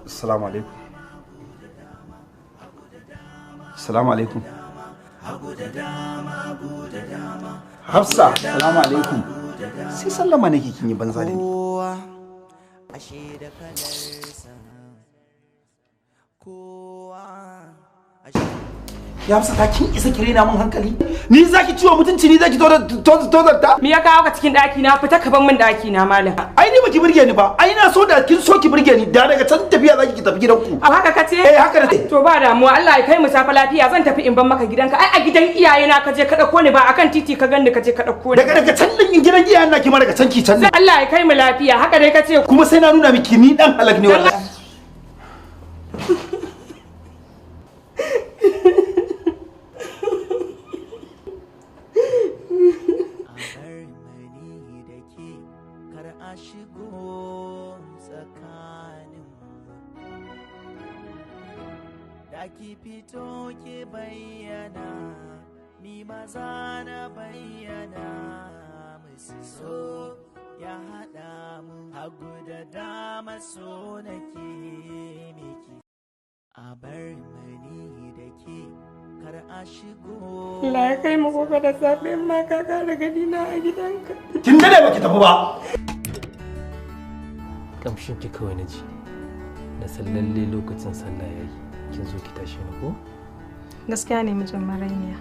Assalamu alaikum. Assalamu alaikum. Hafsa, assalamu alaikum. Sai sallama nake kin yi banza da ni. Ya Hafsa ta kin isa kire na mun hankali? Ni zaki ciwo mutunci ni zaki tozarta? Me ya kawo ka cikin daki na fita ka ban min daki na malam. Ai ni baki burge ni ba. Ai na so da kin so ki burge ni da daga can tafiya zaki ki tafi gidanku. A haka kace? Eh haka ne. To ba damuwa Allah ya kai mu safa lafiya zan tafi in ban maka gidanka. Ai a gidan iyaye na kaje ka dauko ni ba akan titi ka ganni kaje ka dauko ni. Daga can din gidan iyayen na ki ma daga can ki can. Allah ya kai mu lafiya haka dai kace. Kuma sai na nuna miki ni dan halak ne wallahi. Ki fito ki bayyana ni maza na bayyana musu so ya haɗa mu hagu da dama so nake miki a bar mani da ke kar a shigo. Allah ya kai mu gobe da safe ma ka da gani na a gidanka. Kin dade baki tafi ba. Kamshin ki kawai na ji na san lalle lokacin sallah yayi. Kin zo ki tashi ni ko? Gaskiya ne mijin marainiya.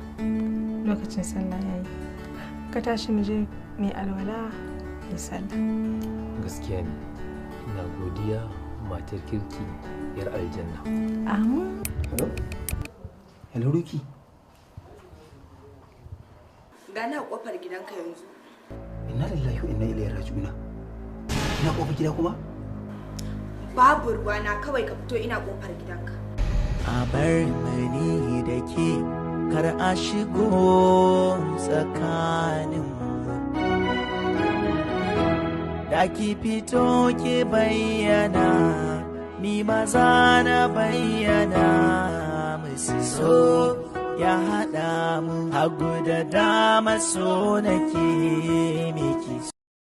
Lokacin sallah yayi. Ka tashi mu je mai alwala mai sallah. Gaskiya ne. Ina godiya matar kirki yar aljanna. Amin. Hello? Hello Ruki. Gana kofar gidanka yanzu. Inna lillahi wa inna ilaihi raji'un. Ina kofar gida kuma? Babu ruwa na kawai ka fito ina kofar gidanka. A bar mani da ke kar a shigo tsakaninmu da ki fito ki bayyana ni maza na bayyana musu so ya haɗa mu hagu da dama so nake miki